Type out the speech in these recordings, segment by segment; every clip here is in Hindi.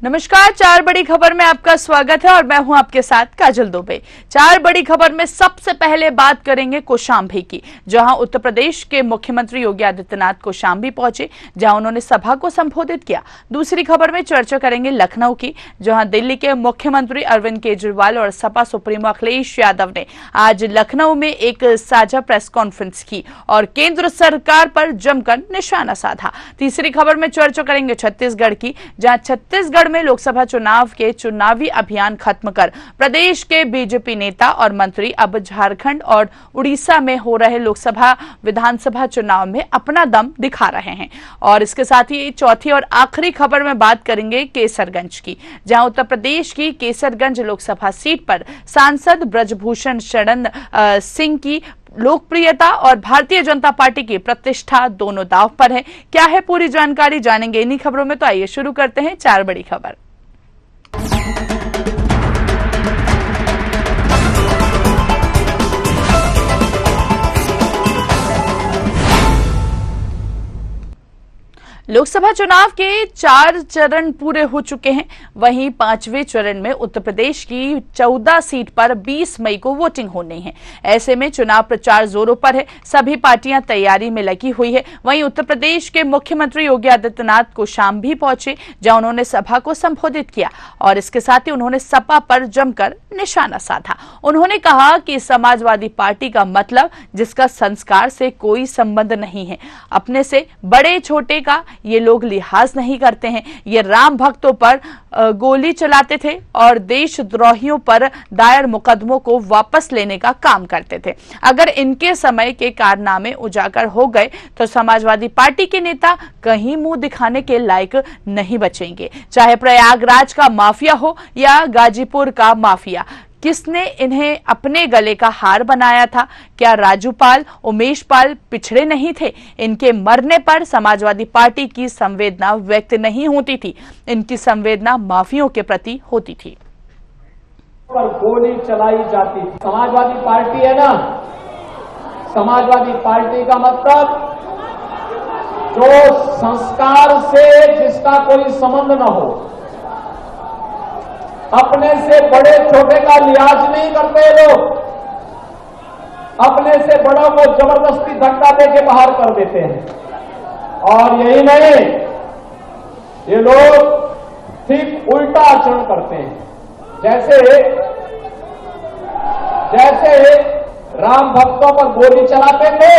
नमस्कार, चार बड़ी खबर में आपका स्वागत है और मैं हूं आपके साथ काजल दुबे। चार बड़ी खबर में सबसे पहले बात करेंगे कौशांबी की, जहां उत्तर प्रदेश के मुख्यमंत्री योगी आदित्यनाथ कौशांबी पहुंचे, जहां उन्होंने सभा को संबोधित किया। दूसरी खबर में चर्चा करेंगे लखनऊ की, जहां दिल्ली के मुख्यमंत्री अरविंद केजरीवाल और सपा सुप्रीमो अखिलेश यादव ने आज लखनऊ में एक साझा प्रेस कॉन्फ्रेंस की और केंद्र सरकार पर जमकर निशाना साधा। तीसरी खबर में चर्चा करेंगे छत्तीसगढ़ की, जहां छत्तीसगढ़ में लोकसभा चुनाव के चुनावी अभियान खत्म कर प्रदेश के बीजेपी नेता और मंत्री अब झारखंड और उड़ीसा में हो रहे लोकसभा विधानसभा चुनाव में अपना दम दिखा रहे हैं। और इसके साथ ही चौथी और आखिरी खबर में बात करेंगे केसरगंज की, जहां उत्तर प्रदेश की केसरगंज लोकसभा सीट पर सांसद ब्रजभूषण शरण सिंह की लोकप्रियता और भारतीय जनता पार्टी की प्रतिष्ठा दोनों दांव पर है। क्या है पूरी जानकारी जानेंगे इन्हीं खबरों में, तो आइए शुरू करते हैं चार बड़ी खबर। लोकसभा चुनाव के 4 चरण पूरे हो चुके हैं। वहीं 5वें चरण में उत्तर प्रदेश की 14 सीट पर 20 मई को वोटिंग होनी है। ऐसे में चुनाव प्रचार जोरों पर है, सभी पार्टियां तैयारी में लगी हुई है। वहीं उत्तर प्रदेश के मुख्यमंत्री योगी आदित्यनाथ कौशांबी पहुंचे, जहां उन्होंने सभा को संबोधित किया और इसके साथ ही उन्होंने सपा पर जमकर निशाना साधा। उन्होंने कहा कि समाजवादी पार्टी का मतलब जिसका संस्कार से कोई संबंध नहीं है, अपने से बड़े छोटे का ये लोग लिहाज नहीं करते हैं। ये राम भक्तों पर गोली चलाते थे और देशद्रोहियों पर दायर मुकदमों को वापस लेने का काम करते थे। अगर इनके समय के कारनामे उजागर हो गए तो समाजवादी पार्टी के नेता कहीं मुंह दिखाने के लायक नहीं बचेंगे, चाहे प्रयागराज का माफिया हो या गाजीपुर का माफिया। किसने इन्हें अपने गले का हार बनाया था? क्या राजूपाल, उमेश पाल पिछड़े नहीं थे? इनके मरने पर समाजवादी पार्टी की संवेदना व्यक्त नहीं होती थी, इनकी संवेदना माफियों के प्रति होती थी। पर गोली चलाई जाती थी। समाजवादी पार्टी है ना, समाजवादी पार्टी का मतलब जो संस्कार से जिसका कोई संबंध न हो, अपने से बड़े छोटे का लिहाज नहीं करते लोग, अपने से बड़ों को जबरदस्ती धक्का देके बाहर कर देते हैं। और यही नहीं, ये लोग ठीक उल्टा आचरण करते हैं। जैसे राम भक्तों पर गोली चलाते थे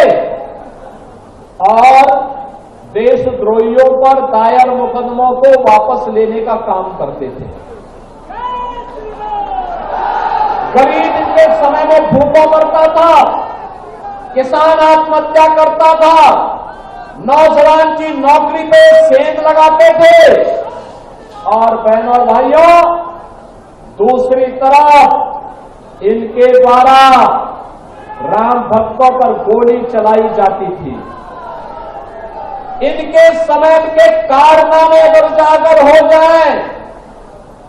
और देशद्रोहियों पर दायर मुकदमों को वापस लेने का काम करते थे। गरीब के समय में भूखों मरता था, किसान आत्महत्या करता था, नौजवान की नौकरी पे सेंध लगाते थे। और बहनों और भाइयों, दूसरी तरफ इनके द्वारा राम भक्तों पर गोली चलाई जाती थी। इनके समय के कारनामे अगर उजागर हो जाए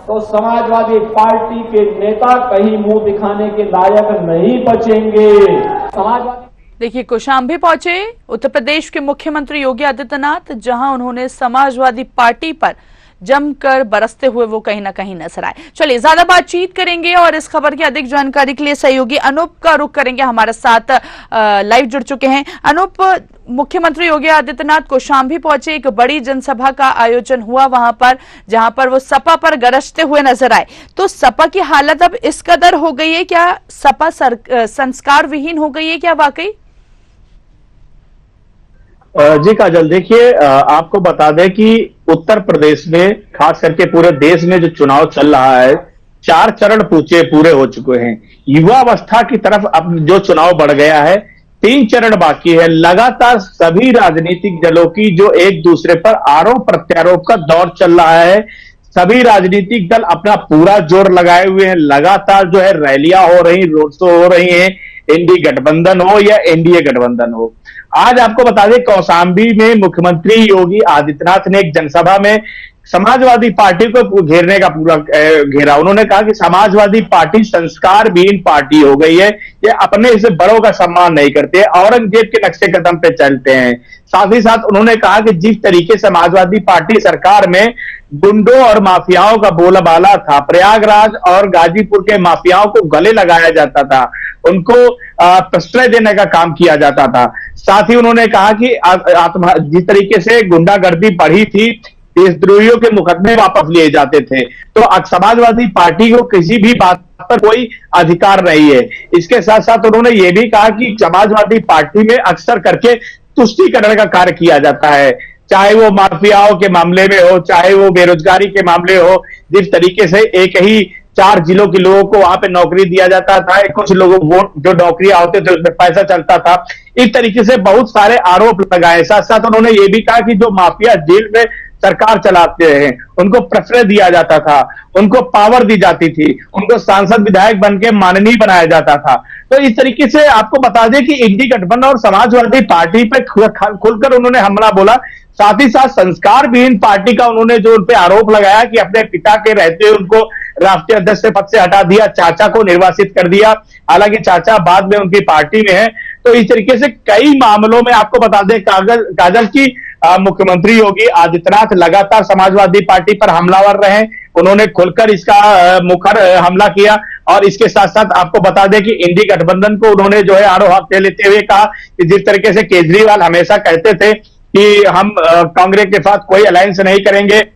तो समाजवादी पार्टी के नेता कहीं मुंह दिखाने के लायक नहीं बचेंगे। समाजवादी देखिए, कौशांबी पहुंचे उत्तर प्रदेश के मुख्यमंत्री योगी आदित्यनाथ, जहां उन्होंने समाजवादी पार्टी पर जमकर बरसते हुए वो कहीं ना कहीं नजर आए। चलिए, ज्यादा बातचीत करेंगे और इस खबर की अधिक जानकारी के लिए सहयोगी अनूप का रुख करेंगे, हमारे साथ लाइव जुड़ चुके हैं। अनूप, मुख्यमंत्री योगी आदित्यनाथ कौशांबी पहुंचे, एक बड़ी जनसभा का आयोजन हुआ वहां पर, जहां पर वो सपा पर गरजते हुए नजर आए। तो सपा की हालत अब इस कदर हो गई है, क्या सपा संस्कार विहीन हो गई है क्या वाकई? जी काजल, देखिए आपको बता दें कि उत्तर प्रदेश में, खास करके पूरे देश में जो चुनाव चल रहा है, 4 चरण पूरे हो चुके हैं। युवावस्था की तरफ अब जो चुनाव बढ़ गया है, 3 चरण बाकी है। लगातार सभी राजनीतिक दलों की जो एक दूसरे पर आरोप प्रत्यारोप का दौर चल रहा है। सभी राजनीतिक दल अपना पूरा जोर लगाए हुए हैं। लगातार जो है रैलियां हो रही, रोड शो हो रही हैं, इंडी गठबंधन हो या एनडीए गठबंधन हो। आज आपको बता दें, कौशांबी में मुख्यमंत्री योगी आदित्यनाथ ने एक जनसभा में समाजवादी पार्टी को घेरने का पूरा घेरा। उन्होंने कहा कि समाजवादी पार्टी संस्कार विहीन पार्टी हो गई है, ये अपने से बड़ों का सम्मान नहीं करते, औरंगजेब के नक्शे कदम पे चलते हैं। साथ ही साथ उन्होंने कहा कि जिस तरीके से समाजवादी पार्टी सरकार में गुंडों और माफियाओं का बोलबाला था, प्रयागराज और गाजीपुर के माफियाओं को गले लगाया जाता था, उनको प्रश्रय देने का काम किया जाता था। साथ ही उन्होंने कहा कि जिस तरीके से गुंडागर्दी बढ़ी थी, देशद्रोहियों के मुकदमे वापस लिए जाते थे, तो समाजवादी पार्टी को किसी भी बात पर कोई अधिकार नहीं है। इसके साथ साथ उन्होंने ये भी कहा कि समाजवादी पार्टी में अक्सर करके तुष्टीकरण का कार्य किया जाता है, चाहे वो माफियाओं के मामले में हो, चाहे वो बेरोजगारी के मामले हो। जिस तरीके से एक ही 4 जिलों के लोगों को वहां पे नौकरी दिया जाता था, कुछ लोगों को जो नौकरियां होते थे उसमें पैसा चलता था, इस तरीके से बहुत सारे आरोप लगाए। साथ साथ उन्होंने ये भी कहा कि जो माफिया जेल में सरकार चलाते हैं उनको प्रश्रय दिया जाता था, उनको पावर दी जाती थी, उनको सांसद विधायक बन के माननीय बनाया जाता था। तो इस तरीके से आपको बता दें कि इंडी गठबंधन और समाजवादी पार्टी पे खुलकर उन्होंने हमला बोला। साथ ही साथ संस्कार विहीन पार्टी का उन्होंने जो उन पे आरोप लगाया कि अपने पिता के रहते हुए उनको राष्ट्रीय अध्यक्ष पद से हटा दिया, चाचा को निर्वासित कर दिया, हालांकि चाचा बाद में उनकी पार्टी में है। तो इस तरीके से कई मामलों में आपको बता दें काजल की मुख्यमंत्री योगी आदित्यनाथ लगातार समाजवादी पार्टी पर हमलावर रहे, उन्होंने खुलकर इसका मुखर हमला किया। और इसके साथ साथ आपको बता दें कि इंडी गठबंधन को उन्होंने जो है आड़ो हाथ लेते हुए कहा कि जिस तरीके से केजरीवाल हमेशा कहते थे कि हम कांग्रेस के साथ कोई अलायंस नहीं करेंगे।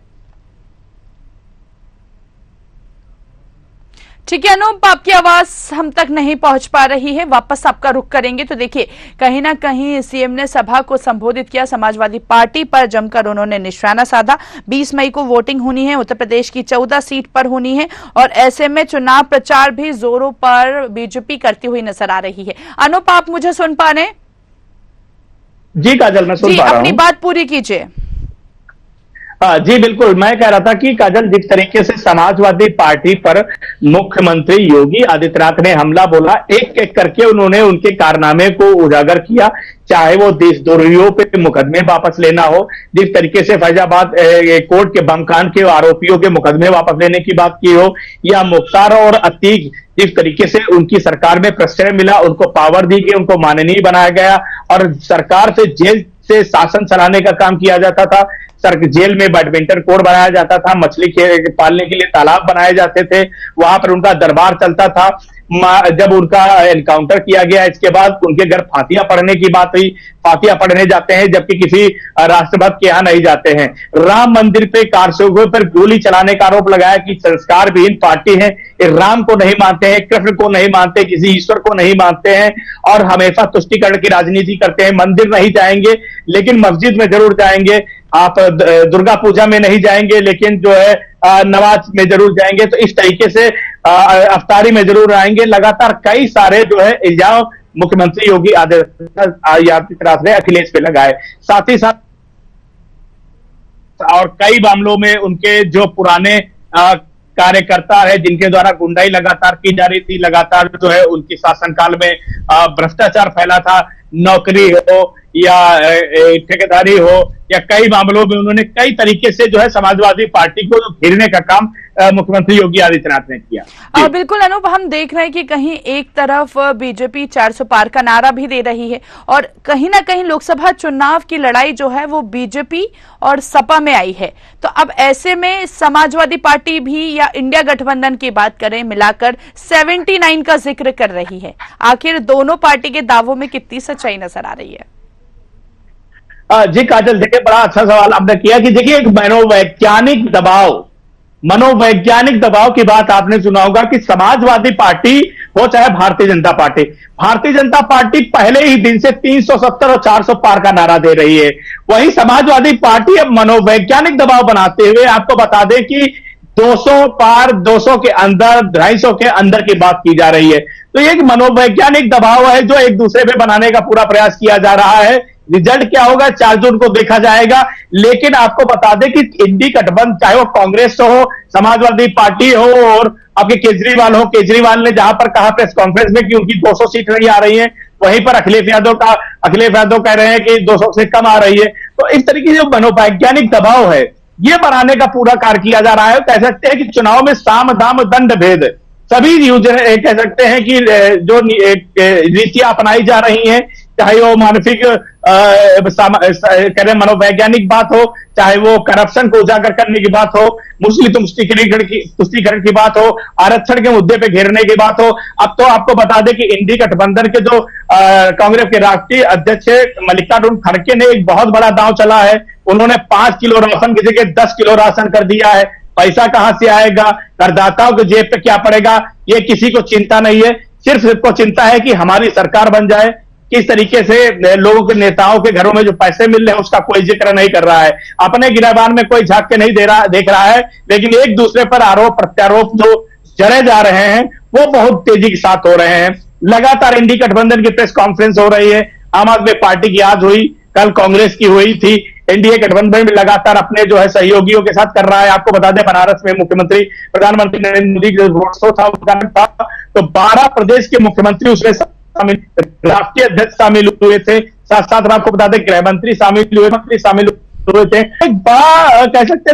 ठीक है अनूप, आपकी आवाज हम तक नहीं पहुंच पा रही है, वापस आपका रुख करेंगे। तो देखिए कहीं ना कहीं सीएम ने सभा को संबोधित किया, समाजवादी पार्टी पर जमकर उन्होंने निशाना साधा। 20 मई को वोटिंग होनी है, उत्तर प्रदेश की 14 सीट पर होनी है और ऐसे में चुनाव प्रचार भी जोरों पर बीजेपी करती हुई नजर आ रही है। अनूप, आप मुझे सुन पा रहे हैं? जी काजल, मैं सुन पा रहा हूं। अपनी बात पूरी कीजिए। जी बिल्कुल, मैं कह रहा था कि काजल जिस तरीके से समाजवादी पार्टी पर मुख्यमंत्री योगी आदित्यनाथ ने हमला बोला, एक एक करके उन्होंने उनके कारनामे को उजागर किया, चाहे वो देशद्रोहियों पे मुकदमे वापस लेना हो, जिस तरीके से फैजाबाद कोर्ट के बम कांड के आरोपियों के मुकदमे वापस लेने की बात की हो, या मुख्तार और अतीक जिस तरीके से उनकी सरकार में प्रश्रय मिला, उनको पावर दी गई, उनको माननीय बनाया गया और सरकार से जेल से शासन चलाने का काम किया जाता था। जेल में बैडमिंटन कोर्ट बनाया जाता था, मछली पालने के लिए तालाब बनाए जाते थे, वहां पर उनका दरबार चलता था। जब उनका एनकाउंटर किया गया, इसके बाद उनके घर फातिया पढ़ने की बात हुई, फातिया पढ़ने जाते हैं जबकि किसी राष्ट्रभक्त के यहां नहीं जाते हैं। राम मंदिर पे कारसेवकों पर गोली चलाने का आरोप लगाया कि संस्कार विहीन पार्टी है, राम को नहीं मानते हैं, कृष्ण को नहीं मानते, किसी ईश्वर को नहीं मानते हैं और हमेशा तुष्टीकरण की राजनीति करते हैं। मंदिर नहीं जाएंगे लेकिन मस्जिद में जरूर जाएंगे, आप दुर्गा पूजा में नहीं जाएंगे लेकिन जो है नमाज में जरूर जाएंगे। तो इस तरीके से अफ्तारी में जरूर आएंगे। लगातार कई सारे जो है इल्जाम मुख्यमंत्री योगी आदित्यनाथ ने अखिलेश पे लगाए। साथ ही साथ और कई मामलों में उनके जो पुराने कार्यकर्ता है जिनके द्वारा गुंडाई लगातार की जा रही थी, लगातार जो है उनकी शासनकाल में भ्रष्टाचार फैला था, नौकरी हो या ठेकेदारी हो या कई मामलों में उन्होंने कई तरीके से जो है समाजवादी पार्टी को घेरने का काम मुख्यमंत्री योगी आदित्यनाथ ने किया। बिल्कुल अनूप, हम देख रहे हैं कि कहीं एक तरफ बीजेपी 400 पार का नारा भी दे रही है और कहीं ना कहीं लोकसभा चुनाव की लड़ाई जो है वो बीजेपी और सपा में आई है। तो अब ऐसे में समाजवादी पार्टी भी या इंडिया गठबंधन की बात करें मिलाकर 79 का जिक्र कर रही है। आखिर दोनों पार्टी के दावों में कितनी सच्चाई नजर आ रही है? जी काजल, देखिए बड़ा अच्छा सवाल आपने किया कि देखिए एक मनोवैज्ञानिक दबाव की बात आपने सुना होगा कि समाजवादी पार्टी हो चाहे भारतीय जनता पार्टी पहले ही दिन से 370 और 400 पार का नारा दे रही है। वही समाजवादी पार्टी अब मनोवैज्ञानिक दबाव बनाते हुए आपको बता दें कि 200 पार, 200 के अंदर, 250 के अंदर की बात की जा रही है। तो ये एक मनोवैज्ञानिक दबाव है जो एक दूसरे पे बनाने का पूरा प्रयास किया जा रहा है। रिजल्ट क्या होगा 4 जून को देखा जाएगा। लेकिन आपको बता दें कि इंडी गठबंधन चाहे वो कांग्रेस हो, समाजवादी पार्टी हो और आपके केजरीवाल ने जहां पर कहा प्रेस कॉन्फ्रेंस में कि उनकी 200 सीट नहीं आ रही है, वहीं पर अखिलेश यादव कह रहे हैं कि 200 से कम आ रही है। तो इस तरीके से मनोवैज्ञानिक दबाव है ये बनाने का पूरा कार्य किया जा रहा है। कह सकते हैं कि चुनाव में साम दाम दंड भेद सभी कह सकते हैं कि जो नीतियां अपनाई जा रही हैं, चाहे वो मानसिक मनोवैज्ञानिक बात हो, चाहे वो करप्शन को उजागर करने की बात हो, मुस्लिम तुष्टीकरण की बात हो, आरक्षण के मुद्दे पे घेरने की बात हो। अब तो आपको बता दें कि इंडी गठबंधन के जो कांग्रेस के राष्ट्रीय अध्यक्ष मल्लिकार्जुन खड़गे ने एक बहुत बड़ा दांव चला है। उन्होंने 5 किलो राशन की जगह 10 किलो राशन कर दिया है। पैसा कहां से आएगा, करदाताओं के जेब पे क्या पड़ेगा, ये किसी को चिंता नहीं है। सिर्फ इसको चिंता है कि हमारी सरकार बन जाए। किस तरीके से लोगों के नेताओं के घरों में जो पैसे मिल रहे हैं उसका कोई जिक्र नहीं कर रहा है, अपने गिरबान में कोई झांक के नहीं देख रहा है, लेकिन एक दूसरे पर आरोप प्रत्यारोप जो जड़े जा रहे हैं वो बहुत तेजी के साथ हो रहे हैं। लगातार इंडी गठबंधन की प्रेस कॉन्फ्रेंस हो रही है। आम आदमी पार्टी की आज हुई, कल कांग्रेस की हुई थी। एनडीए गठबंधन भी लगातार अपने जो है सहयोगियों के साथ कर रहा है। आपको बता दें बनारस में प्रधानमंत्री नरेंद्र मोदी का रोड शो था, तो 12 प्रदेश के मुख्यमंत्री उसमें शामिल, राष्ट्रीय अध्यक्ष शामिल हुए थे, साथ साथ आपको बता दें गृह मंत्री शामिल हुए, मंत्री शामिल हुए थे। एक बड़ा कह सकते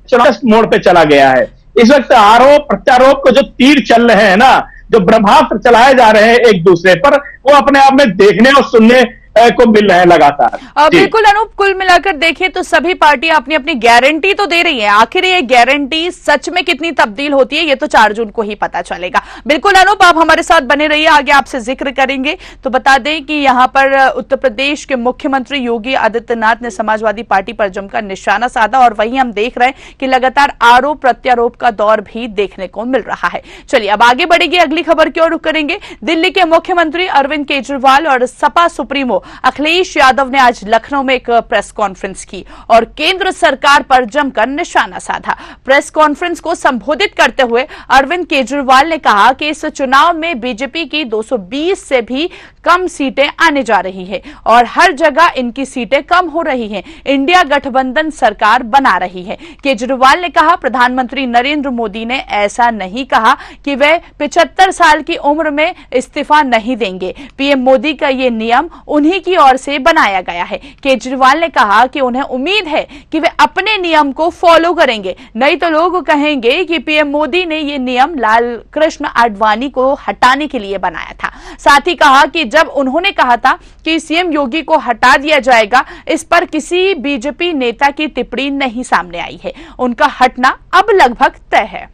चुनाव मोड़ पे चला गया है। इस वक्त आरोप प्रत्यारोप को जो तीर चल रहे हैं ना, जो ब्रह्मास्त्र चलाए जा रहे हैं एक दूसरे पर, वो अपने आप में देखने और सुनने को मिल रहे हैं लगातार। बिल्कुल अनूप, कुल मिलाकर देखें तो सभी पार्टियां अपनी अपनी गारंटी तो दे रही हैं। आखिर ये गारंटी सच में कितनी तब्दील होती है ये तो 4 जून को ही पता चलेगा। बिल्कुल अनूप, आप हमारे साथ बने रहिए, आगे आपसे जिक्र करेंगे। तो बता दें कि यहां पर उत्तर प्रदेश के मुख्यमंत्री योगी आदित्यनाथ ने समाजवादी पार्टी पर जमकर निशाना साधा और वहीं हम देख रहे हैं कि लगातार आरोप प्रत्यारोप का दौर भी देखने को मिल रहा है। चलिए अब आगे बढ़ेंगे, अगली खबर की ओर रुख करेंगे। दिल्ली के मुख्यमंत्री अरविंद केजरीवाल और सपा सुप्रीमो अखिलेश यादव ने आज लखनऊ में एक प्रेस कॉन्फ्रेंस की और केंद्र सरकार पर जमकर निशाना साधा। प्रेस कॉन्फ्रेंस को संबोधित करते हुए अरविंद केजरीवाल ने कहा कि इस चुनाव में बीजेपी की 220 से भी कम सीटें आने जा रही है और हर जगह इनकी सीटें कम हो रही हैं। इंडिया गठबंधन सरकार बना रही है। केजरीवाल ने कहा प्रधानमंत्री नरेंद्र मोदी ने ऐसा नहीं कहा कि वे 75 साल की उम्र में इस्तीफा नहीं देंगे। पीएम मोदी का ये नियम उन्हीं की ओर से बनाया गया है। केजरीवाल ने कहा कि उन्हें उम्मीद है कि वे अपने नियम को फॉलो करेंगे, नहीं तो लोग कहेंगे कि पीएम मोदी ने ये नियम लाल कृष्ण आडवाणी को हटाने के लिए बनाया था। साथ ही कहा कि जब उन्होंने कहा था कि सीएम योगी को हटा दिया जाएगा, इस पर किसी बीजेपी नेता की टिप्पणी नहीं सामने आई है। उनका हटना अब लगभग तय है।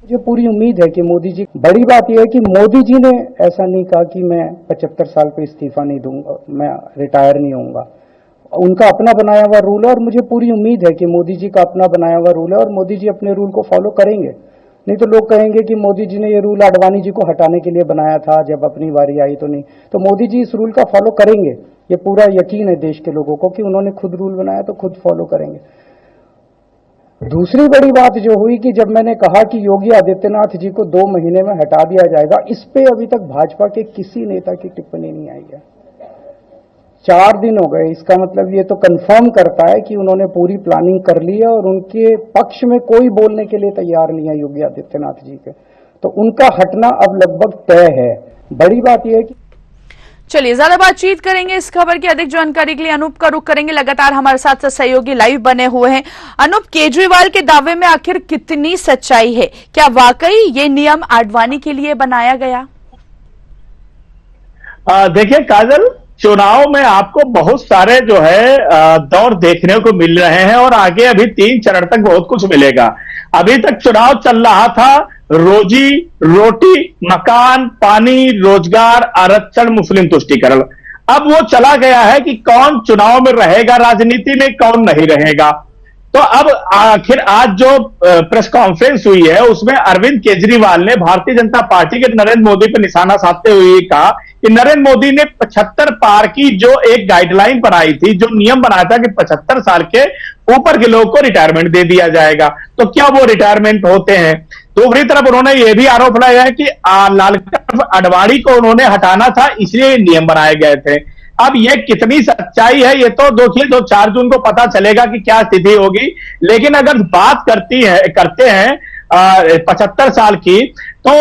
मुझे पूरी उम्मीद है कि मोदी जी, बड़ी बात यह है कि मोदी जी ने ऐसा नहीं कहा कि मैं 75 साल पे इस्तीफा नहीं दूंगा, मैं रिटायर नहीं होऊंगा। उनका अपना बनाया हुआ रूल है और मुझे पूरी उम्मीद है कि मोदी जी का अपना बनाया हुआ रूल है और मोदी जी अपने रूल को फॉलो करेंगे। नहीं तो लोग कहेंगे कि मोदी जी ने ये रूल आडवाणी जी को हटाने के लिए बनाया था, जब अपनी बारी आई तो नहीं। तो मोदी जी इस रूल का फॉलो करेंगे, ये पूरा यकीन है देश के लोगों को कि उन्होंने खुद रूल बनाया तो खुद फॉलो करेंगे। दूसरी बड़ी बात जो हुई कि जब मैंने कहा कि योगी आदित्यनाथ जी को 2 महीने में हटा दिया जाएगा, इस पे अभी तक भाजपा के किसी नेता की टिप्पणी नहीं आई है। 4 दिन हो गए, इसका मतलब ये तो कंफर्म करता है कि उन्होंने पूरी प्लानिंग कर ली है और उनके पक्ष में कोई बोलने के लिए तैयार नहीं है योगी आदित्यनाथ जी के। तो उनका हटना अब लगभग तय है। बड़ी बात यह है कि चलिए ज्यादा बातचीत करेंगे इस खबर की अधिक जानकारी के लिए अनूप का रुख करेंगे। लगातार हमारे साथ सहयोगी लाइव बने हुए हैं। अनूप, केजरीवाल के दावे में आखिर कितनी सच्चाई है? क्या वाकई ये नियम आडवाणी के लिए बनाया गया? देखिए काजल, चुनाव में आपको बहुत सारे जो है दौर देखने को मिल रहे हैं और आगे अभी 3 चरण तक बहुत कुछ मिलेगा। अभी तक चुनाव चल रहा था रोजी रोटी, मकान, पानी, रोजगार, आरक्षण, मुस्लिम तुष्टीकरण। अब वो चला गया है कि कौन चुनाव में रहेगा राजनीति में, कौन नहीं रहेगा। तो अब आखिर आज जो प्रेस कॉन्फ्रेंस हुई है उसमें अरविंद केजरीवाल ने भारतीय जनता पार्टी के नरेंद्र मोदी पर निशाना साधते हुए कहा कि नरेंद्र मोदी ने 75 पार की जो एक गाइडलाइन बनाई थी, जो नियम बनाया था कि 75 साल के ऊपर के लोग को रिटायरमेंट दे दिया जाएगा, तो क्या वो रिटायरमेंट होते हैं? दूसरी तरफ उन्होंने यह भी आरोप लगाया है कि लालकृष्ण आडवाणी को उन्होंने हटाना था, इसलिए नियम बनाए गए थे। अब यह कितनी सच्चाई है ये तो देखिए 4 जून को पता चलेगा कि क्या स्थिति होगी। लेकिन अगर बात करते हैं 75 साल की, तो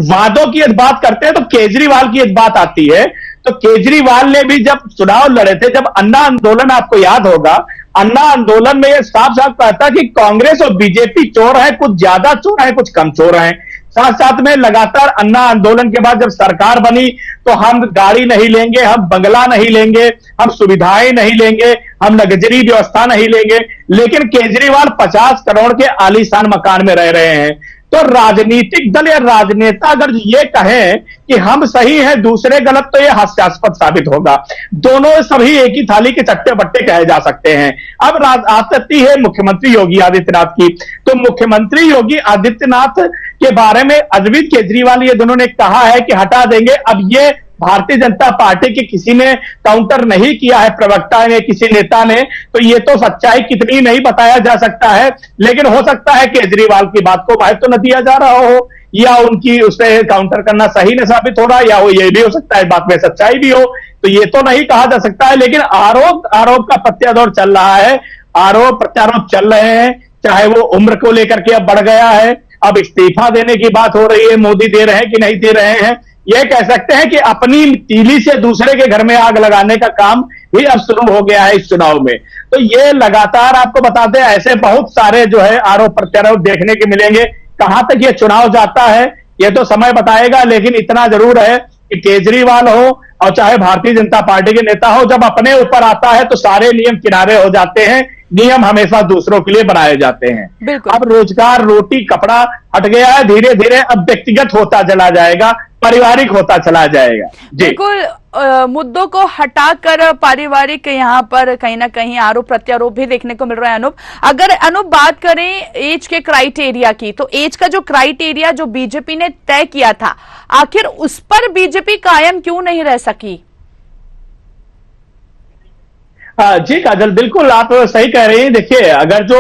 वादों की बात करते हैं तो केजरीवाल की बात आती है। तो केजरीवाल ने भी जब चुनाव लड़े थे, जब अन्ना आंदोलन आपको याद होगा, अन्ना आंदोलन में ये साफ साफ कहता कि कांग्रेस और बीजेपी चोर है, कुछ ज्यादा चोर है, कुछ कम चोर है। साथ साथ में लगातार अन्ना आंदोलन के बाद जब सरकार बनी तो हम गाड़ी नहीं लेंगे, हम बंगला नहीं लेंगे, हम सुविधाएं नहीं लेंगे, हम लग्जरी व्यवस्था नहीं लेंगे, लेकिन केजरीवाल 50 करोड़ के आलीशान मकान में रह रहे हैं। तो राजनीतिक दल या राजनेता अगर ये कहें कि हम सही हैं दूसरे गलत, तो ये हास्यास्पद साबित होगा। दोनों सभी एक ही थाली के चट्टे बट्टे कहे जा सकते हैं। अब आती है मुख्यमंत्री योगी आदित्यनाथ की, तो मुख्यमंत्री योगी आदित्यनाथ के बारे में अरविंद केजरीवाल ये दोनों ने कहा है कि हटा देंगे। अब ये भारतीय जनता पार्टी के किसी ने काउंटर नहीं किया है, प्रवक्ता ने, किसी नेता ने, तो ये तो सच्चाई कितनी नहीं बताया जा सकता है। लेकिन हो सकता है केजरीवाल की बात को वाहिब तो न दिया जा रहा हो, या उनकी उसे काउंटर करना सही न साबित हो रहा, या वो ये भी हो सकता है बात में सच्चाई भी हो, तो ये तो नहीं कहा जा सकता है। लेकिन आरोप का प्रत्यारोप चल रहा है, आरोप प्रत्यारोप चल रहे हैं, चाहे वो उम्र को लेकर के अब बढ़ गया है, अब इस्तीफा देने की बात हो रही है, मोदी दे रहे हैं कि नहीं दे रहे हैं। ये कह सकते हैं कि अपनी तीली से दूसरे के घर में आग लगाने का काम भी अब शुरू हो गया है इस चुनाव में। तो ये लगातार आपको बताते हैं ऐसे बहुत सारे जो है आरोप प्रत्यारोप देखने के मिलेंगे। कहां तक ये चुनाव जाता है ये तो समय बताएगा, लेकिन इतना जरूर है कि केजरीवाल हो और चाहे भारतीय जनता पार्टी के नेता हो, जब अपने ऊपर आता है तो सारे नियम किनारे हो जाते हैं। नियम हमेशा दूसरों के लिए बनाए जाते हैं। अब रोजगार, रोटी, कपड़ा हट गया है, धीरे धीरे अब व्यक्तिगत होता चला जाएगा, पारिवारिक होता चला जाएगा। जी बिल्कुल, मुद्दों को हटाकर पारिवारिक यहाँ पर कहीं ना कहीं आरोप प्रत्यारोप भी देखने को मिल रहा है। अगर बात करें एज के क्राइटेरिया की, तो एज का जो क्राइटेरिया जो बीजेपी ने तय किया था, आखिर उस पर बीजेपी कायम क्यों नहीं रह सकी? जी काजल, बिल्कुल आप सही कह रही हैं। देखिए, अगर जो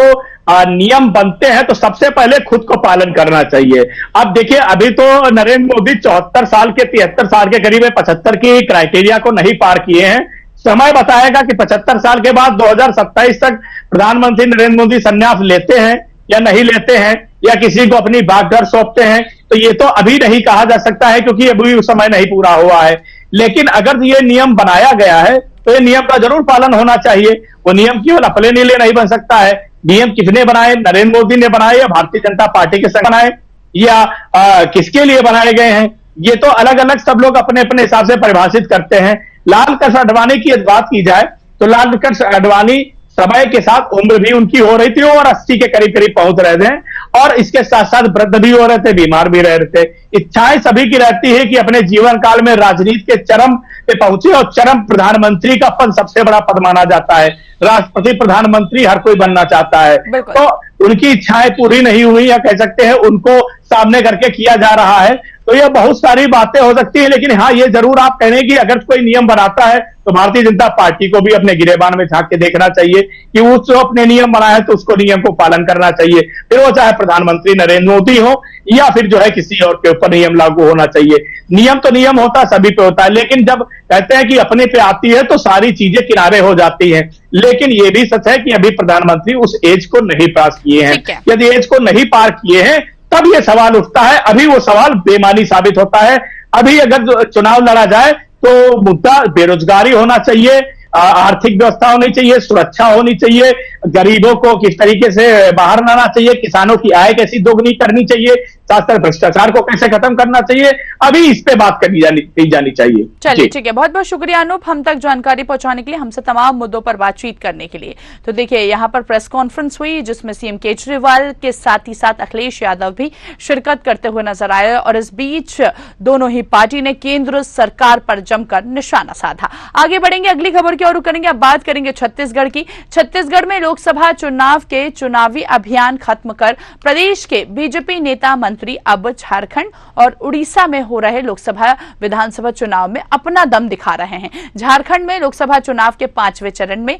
नियम बनते हैं तो सबसे पहले खुद को पालन करना चाहिए। अब देखिए, अभी तो नरेंद्र मोदी 74 साल के 73 साल के करीब 75 की क्राइटेरिया को नहीं पार किए हैं। समय बताएगा कि 75 साल के बाद 2027 तक प्रधानमंत्री नरेंद्र मोदी संन्यास लेते हैं या नहीं लेते हैं, या किसी को अपनी बागडोर सौंपते हैं, तो ये तो अभी नहीं कहा जा सकता है, क्योंकि अभी समय नहीं पूरा हुआ है। लेकिन अगर ये नियम बनाया गया है तो ये नियम का जरूर पालन होना चाहिए। वो नियम केवल अपने लिए नहीं बन सकता है। नियम किसने बनाए? नरेंद्र मोदी ने बनाए, या भारतीय जनता पार्टी के संग बनाए, या किसके लिए बनाए गए हैं? ये तो अलग अलग सब लोग अपने अपने हिसाब से परिभाषित करते हैं। लाल कृष्ण आडवाणी की बात की जाए तो लाल कृष्ण आडवाणी समय के साथ उम्र भी उनकी हो रही थी और 80 के करीब करीब पहुंच रहे थे, और इसके साथ साथ वृद्ध भी हो रहे थे, बीमार भी रह रहे थे। इच्छाएं सभी की रहती है कि अपने जीवन काल में राजनीति के चरम पे पहुंचे, और चरम प्रधानमंत्री का पद सबसे बड़ा पद माना जाता है। राष्ट्रपति प्रधानमंत्री हर कोई बनना चाहता है, तो उनकी इच्छाएं पूरी नहीं हुई, या कह सकते हैं उनको सामने करके किया जा रहा है। तो ये बहुत सारी बातें हो सकती है, लेकिन हाँ, ये जरूर आप कह रहे हैं कि अगर कोई नियम बनाता है तो भारतीय जनता पार्टी को भी अपने गिरेबान में झांक के देखना चाहिए कि वो जो अपने नियम बनाए तो उसको नियम को पालन करना चाहिए। फिर वो चाहे प्रधानमंत्री नरेंद्र मोदी हो या फिर जो है किसी और के ऊपर नियम लागू होना चाहिए। नियम तो नियम होता है, सभी पे होता है, लेकिन जब कहते हैं कि अपने पे आती है तो सारी चीजें किनारे हो जाती हैं। लेकिन ये भी सच है कि अभी प्रधानमंत्री उस एज को नहीं पास किए हैं। यदि एज को नहीं पार किए हैं तब ये सवाल उठता है। अभी वो सवाल बेमानी साबित होता है। अभी अगर चुनाव लड़ा जाए तो मुद्दा बेरोजगारी होना चाहिए, आर्थिक व्यवस्था होनी चाहिए, सुरक्षा होनी चाहिए, गरीबों को किस तरीके से बाहर लाना चाहिए, किसानों की आय कैसी दोगुनी करनी चाहिए, साथ साथ भ्रष्टाचार को कैसे खत्म करना चाहिए, अभी इस पे बात की जानी चाहिए। चलिए ठीक है, बहुत बहुत शुक्रिया अनूप, हम तक जानकारी पहुंचाने के लिए, हमसे तमाम मुद्दों पर बातचीत करने के लिए। तो देखिए, यहाँ पर प्रेस कॉन्फ्रेंस हुई जिसमें सीएम केजरीवाल के साथ ही साथ अखिलेश यादव भी शिरकत करते हुए नजर आए, और इस बीच दोनों ही पार्टी ने केंद्र सरकार पर जमकर निशाना साधा। आगे बढ़ेंगे, अगली खबर की ओर करेंगे। अब बात करेंगे छत्तीसगढ़ की। छत्तीसगढ़ में लोकसभा चुनाव के चुनावी अभियान खत्म कर प्रदेश के बीजेपी नेता मंत्री अब झारखंड और उड़ीसा में हो रहे लोकसभा विधानसभा चुनाव में अपना दम दिखा रहे हैं। झारखंड में लोकसभा चुनाव के 5वें चरण में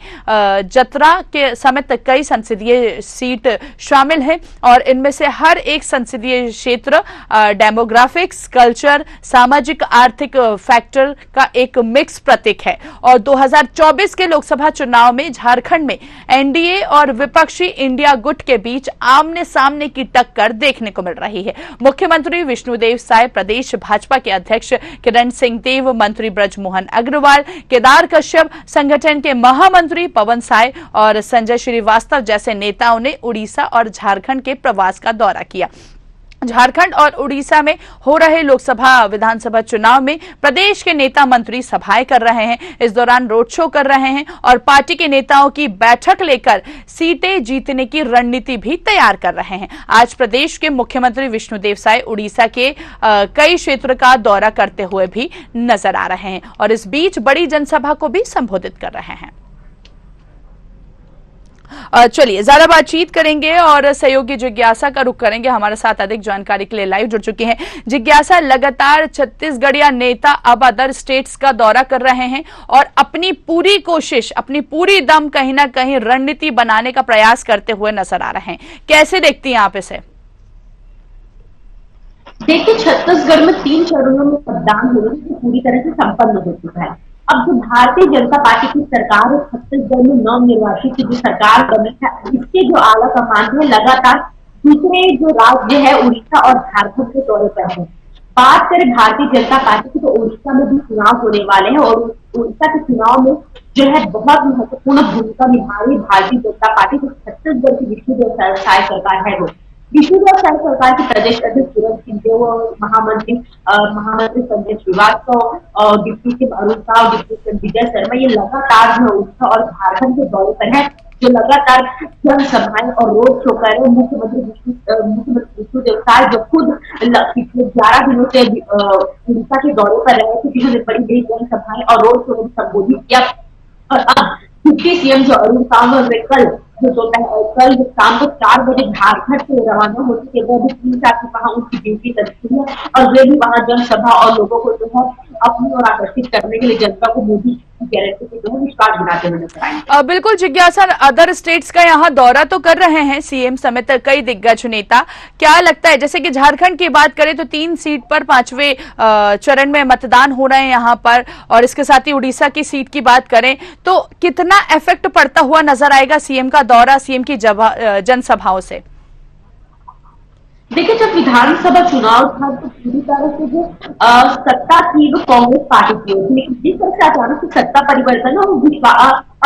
जतरा के समेत कई संसदीय सीट शामिल हैं, और इनमें से हर एक संसदीय क्षेत्र डेमोग्राफिक्स, कल्चर, सामाजिक आर्थिक फैक्टर का एक मिक्स प्रतीक है। और 2024 के लोकसभा चुनाव में झारखंड में एनडीए और विपक्षी इंडिया गुट के बीच आमने सामने की टक्कर देखने को मिल रही है। मुख्यमंत्री विष्णुदेव साय, प्रदेश भाजपा के अध्यक्ष किरण सिंह देव, मंत्री ब्रजमोहन अग्रवाल, केदार कश्यप, संगठन के महामंत्री पवन साय और संजय श्रीवास्तव जैसे नेताओं ने उड़ीसा और झारखंड के प्रवास का दौरा किया। झारखंड और उड़ीसा में हो रहे लोकसभा विधानसभा चुनाव में प्रदेश के नेता मंत्री सभाएं कर रहे हैं, इस दौरान रोड शो कर रहे हैं और पार्टी के नेताओं की बैठक लेकर सीटें जीतने की रणनीति भी तैयार कर रहे हैं। आज प्रदेश के मुख्यमंत्री विष्णुदेव साय उड़ीसा के कई क्षेत्र का दौरा करते हुए भी नजर आ रहे हैं और इस बीच बड़ी जनसभा को भी संबोधित कर रहे हैं। चलिए ज्यादा बातचीत करेंगे और सहयोगी जिज्ञासा का रुख करेंगे। हमारे साथ अधिक जानकारी के लिए लाइव जुड़ चुके हैं जिज्ञासा। लगातार छत्तीसगढ़िया नेता अब अदर स्टेट्स का दौरा कर रहे हैं और अपनी पूरी कोशिश, अपनी पूरी दम कहीं ना कहीं रणनीति बनाने का प्रयास करते हुए नजर आ रहे हैं। कैसे देखती हैं आप इसे? देखिए, छत्तीसगढ़ में 3 चरणों में मतदान होने से पूरी तरह से संपन्न हो चुका है। अब जो भारतीय जनता पार्टी की सरकार है, छत्तीसगढ़ में नवनिर्वाचित जो सरकार बनी है, इसके जो आला कमान है लगातार दूसरे जो राज्य है उड़ीसा और झारखंड के दौरे पर है। बात करें भारतीय जनता पार्टी की तो उड़ीसा में भी चुनाव होने वाले हैं और उड़ीसा के चुनाव में जो है बहुत महत्वपूर्ण भूमिका निभा रही भारतीय जनता पार्टी जो छत्तीसगढ़ की विष्णुदेव साय सरकार है। वो विष्णुदेव साय सरकार के प्रदेश अध्यक्ष किरण सिंह देव और महामंत्री Sanjay Shrivastava, deputy CM Arun Sao, deputy CM Vijay Sharma ये लगातार जो उड़ीसा और झारखंड के दौरे पर है, जो लगातार जनसभाएं और रोड शो कर रहे हैं। मुख्यमंत्री विष्णुदेव साय जो खुद पिछले 11 दिनों से उड़ीसा के दौरे पर रहे थे, जिन्होंने बड़ी बड़ी जनसभाएं और रोड शो को संबोधित किया। और अब डिप्टी सीएम जो अरुण साव ने कल शाम को 4 बजे झारखंड से रवाना होने के बाद 3 साल वहां उनकी ड्यूटी लगती है और वे भी वहां जनसभा और लोगों को जो है अपनी ओर आकर्षित करने के लिए जनता को मोदी की गारंटी से जो है विश्वास दिलाते हुए नजर आएंगे। बिल्कुल जिज्ञासा, अदर स्टेट्स का यहाँ दौरा तो कर रहे हैं सीएम समेत कई दिग्गज नेता। क्या लगता है, जैसे कि झारखंड की बात करें तो 3 सीट पर 5वें चरण में मतदान हो रहे हैं यहाँ पर, और इसके साथ ही उड़ीसा की सीट की बात करें तो कितना इफेक्ट पड़ता हुआ नजर आएगा सीएम का दौरा, सीएम की जनसभाओं से? देखिए, जब विधानसभा चुनाव था तो पूरी तरह से जो सत्ता थी वो कांग्रेस पार्टी की होती, लेकिन जिस तरह से अचानक से सत्ता परिवर्तन है वो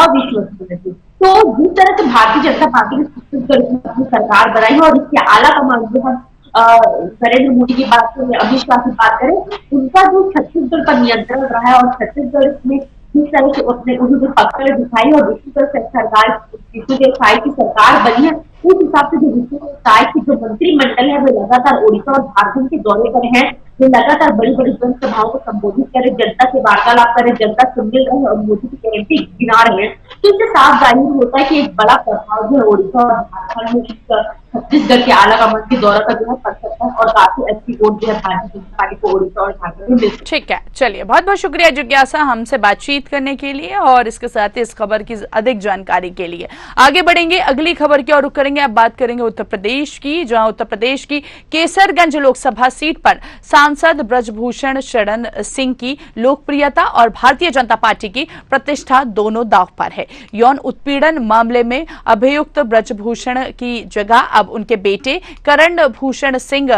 अविश्वसनीय थी। तो जिस तरह से भारतीय जनता पार्टी ने छत्तीसगढ़ में अपनी सरकार बनाई और इसके आला कमान जो हम नरेंद्र मोदी की बात करें, अमित शाह की बात करें, उनका जो छत्तीसगढ़ पर नियंत्रण रहा है और छत्तीसगढ़ में जिस तरह से उन्होंने पकड़ दिखाई और विष्णुदेव साय की सरकार बनी है, उस हिसाब से जो विष्णुदेव साय की जो मंत्रिमंडल है वो लगातार उड़ीसा और झारखंड के दौरे पर है। वे लगातार बड़ी बड़ी जनसभाओं को संबोधित करे, जनता से वार्तालाप करे, जनता से मिल रहे और मोदी की गारंटी गिना रहे हैं। तो इससे साफ जाहिर होता है कि एक बड़ा प्रभाव जो है उड़ीसा और झारखंड में छत्तीसगढ़ के आला कमान के दौरा का जो है पड़ सकता है और काफी अच्छी वोट जो है भारतीय जनता पार्टी को उड़ीसा और झारखंड में मिल सकती है। ठीक है, चलिए बहुत बहुत शुक्रिया जिज्ञासा हमसे बातचीत करने के लिए और इसके साथ ही इस खबर की अधिक जानकारी के लिए। आगे बढ़ेंगे अगली खबर की ओर रुख करेंगे। अब बात करेंगे उत्तर प्रदेश की, जहां उत्तर प्रदेश की केसरगंज लोकसभा सीट पर सांसद ब्रजभूषण शरण सिंह की लोकप्रियता और भारतीय जनता पार्टी की प्रतिष्ठा दोनों दांव पर है। यौन उत्पीड़न मामले में अभियुक्त ब्रजभूषण की जगह अब उनके बेटे करण भूषण सिंह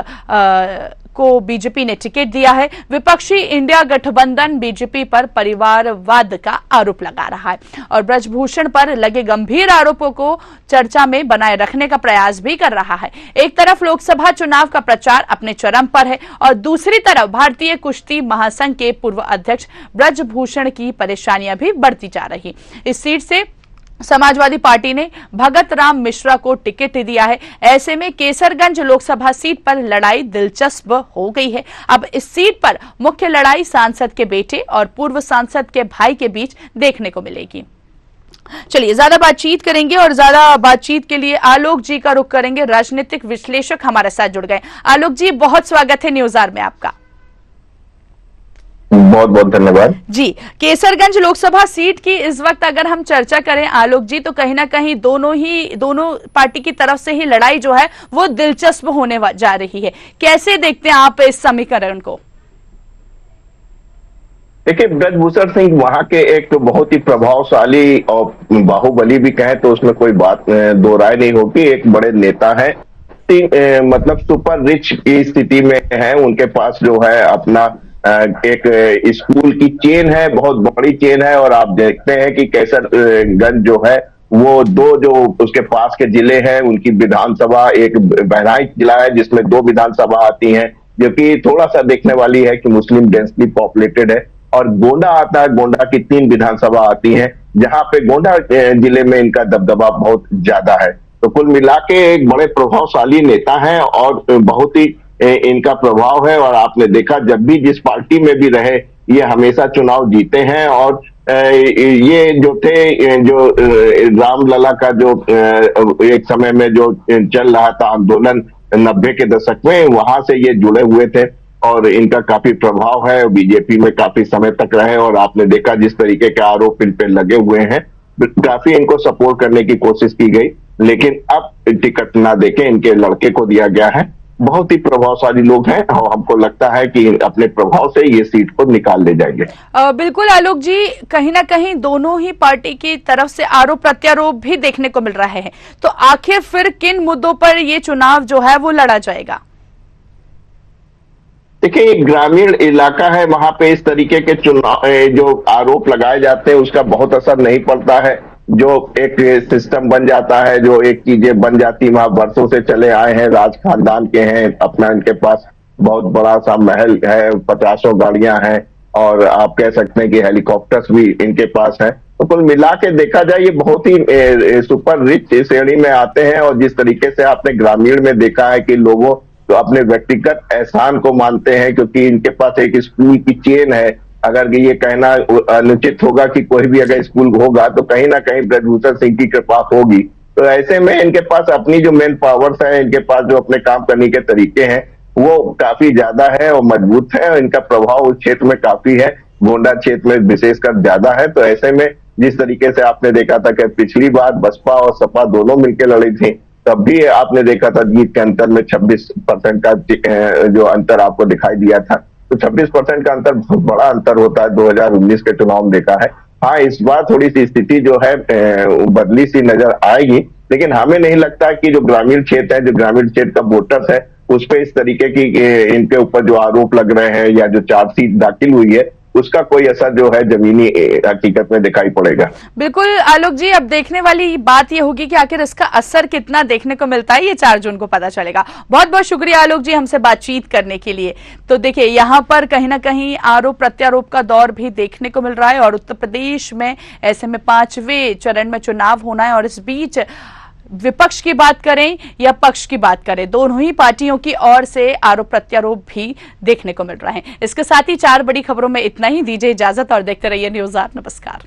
को बीजेपी ने टिकट दिया है। विपक्षी इंडिया गठबंधन बीजेपी पर परिवारवाद का आरोप लगा रहा है और ब्रजभूषण पर लगे गंभीर आरोपों को चर्चा में बनाए रखने का प्रयास भी कर रहा है। एक तरफ लोकसभा चुनाव का प्रचार अपने चरम पर है और दूसरी तरफ भारतीय कुश्ती महासंघ के पूर्व अध्यक्ष ब्रजभूषण की परेशानियां भी बढ़ती जा रही। इस सीट से समाजवादी पार्टी ने भगत राम मिश्रा को टिकट दिया है। ऐसे में केसरगंज लोकसभा सीट पर लड़ाई दिलचस्प हो गई है। अब इस सीट पर मुख्य लड़ाई सांसद के बेटे और पूर्व सांसद के भाई के बीच देखने को मिलेगी। चलिए ज्यादा बातचीत करेंगे और ज्यादा बातचीत के लिए आलोक जी का रुख करेंगे। राजनीतिक विश्लेषक हमारे साथ जुड़ गए। आलोक जी, बहुत स्वागत है न्यूज आवर में आपका। बहुत बहुत धन्यवाद जी। केसरगंज लोकसभा सीट की इस वक्त अगर हम चर्चा करें आलोक जी, तो कहीं ना कहीं दोनों पार्टी की तरफ से ही लड़ाई जो है वो दिलचस्प होने जा रही है। कैसे देखते हैं आप इस समीकरण को? देखिए, ब्रजभूषण सिंह वहां के एक तो बहुत ही प्रभावशाली और बाहुबली भी कहें तो उसमें कोई बात दो राय नहीं होगी, एक बड़े नेता है। मतलब सुपर रिच की स्थिति में है, उनके पास जो है अपना एक स्कूल की चेन है, बहुत बड़ी चेन है। और आप देखते हैं कि कैसरगंज जो है वो दो जो उसके पास के जिले हैं उनकी विधानसभा, एक बहराइच जिला है जिसमें 2 विधानसभा आती हैं, जो कि थोड़ा सा देखने वाली है कि मुस्लिम डेंसली पॉपुलेटेड है। और गोंडा आता है, गोंडा की 3 विधानसभा आती हैं, जहां पे गोंडा जिले में इनका दबदबा बहुत ज्यादा है। तो कुल मिला के एक बड़े प्रभावशाली नेता हैं और बहुत ही इनका प्रभाव है। और आपने देखा जब भी जिस पार्टी में भी रहे ये हमेशा चुनाव जीते हैं। और ये जो थे जो रामलला का जो एक समय में जो चल रहा था आंदोलन 90 के दशक में, वहां से ये जुड़े हुए थे और इनका काफी प्रभाव है। बीजेपी में काफी समय तक रहे और आपने देखा जिस तरीके के आरोप इन पे लगे हुए हैं, काफी इनको सपोर्ट करने की कोशिश की गई, लेकिन अब टिकट ना देके इनके लड़के को दिया गया है। बहुत ही प्रभावशाली लोग हैं और हमको लगता है कि अपने प्रभाव से ये सीट को निकाल ले जाएंगे। बिल्कुल आलोक जी, कहीं ना कहीं दोनों ही पार्टी की तरफ से आरोप प्रत्यारोप भी देखने को मिल रहे हैं, तो आखिर फिर किन मुद्दों पर ये चुनाव जो है वो लड़ा जाएगा? देखिए, ग्रामीण इलाका है, वहां पे इस तरीके के चुनाव जो आरोप लगाए जाते हैं उसका बहुत असर नहीं पड़ता है। जो एक सिस्टम बन जाता है, जो एक चीजें बन जाती, वहां वर्षों से चले आए हैं, राज खानदान के हैं, अपना इनके पास बहुत बड़ा सा महल है, 50 गाड़ियां हैं और आप कह सकते हैं कि हेलीकॉप्टर्स भी इनके पास है। तो कुल मिला के देखा जाए ये बहुत ही सुपर रिच श्रेणी में आते हैं। और जिस तरीके से आपने ग्रामीण में देखा है कि लोगों तो अपने व्यक्तिगत एहसान को मानते हैं, क्योंकि इनके पास एक स्कूल की चेन है। अगर ये कहना अनुचित होगा कि कोई भी अगर स्कूल होगा तो कहीं ना कहीं ब्रजभूषण सिंह की कृपा होगी। तो ऐसे में इनके पास अपनी जो मेन पावर्स है, इनके पास जो अपने काम करने के तरीके हैं वो काफी ज्यादा है और मजबूत है और इनका प्रभाव उस क्षेत्र में काफी है, गोंडा क्षेत्र में विशेषकर ज्यादा है। तो ऐसे में जिस तरीके से आपने देखा था कि पिछली बार बसपा और सपा दोनों मिलकर लड़ी थी, तब भी आपने देखा था जीत के अंतर में 26% का जो अंतर आपको दिखाई दिया था। तो 26% का अंतर बहुत बड़ा अंतर होता है, 2019 के चुनाव में देखा है। हाँ, इस बार थोड़ी सी स्थिति जो है बदली सी नजर आएगी, लेकिन हमें नहीं लगता कि जो ग्रामीण क्षेत्र है, जो ग्रामीण क्षेत्र का वोटर्स है, उस पर इस तरीके की इनके ऊपर जो आरोप लग रहे हैं या जो चार्जशीट दाखिल हुई है उसका कोई असर जो है जमीनी हकीकत में दिखाई पड़ेगा। बिल्कुल आलोक जी, अब देखने वाली बात ये होगी कि आखिर इसका असर कितना देखने को मिलता है, ये 4 जून को पता चलेगा। बहुत बहुत शुक्रिया आलोक जी हमसे बातचीत करने के लिए। तो देखिए, यहाँ पर कहीं ना कहीं आरोप प्रत्यारोप का दौर भी देखने को मिल रहा है और उत्तर प्रदेश में ऐसे में 5वें चरण में चुनाव होना है और इस बीच विपक्ष की बात करें या पक्ष की बात करें, दोनों ही पार्टियों की ओर से आरोप प्रत्यारोप भी देखने को मिल रहे हैं। इसके साथ ही 4 बड़ी खबरों में इतना ही। दीजिए इजाजत और देखते रहिए न्यूज़ 8। नमस्कार।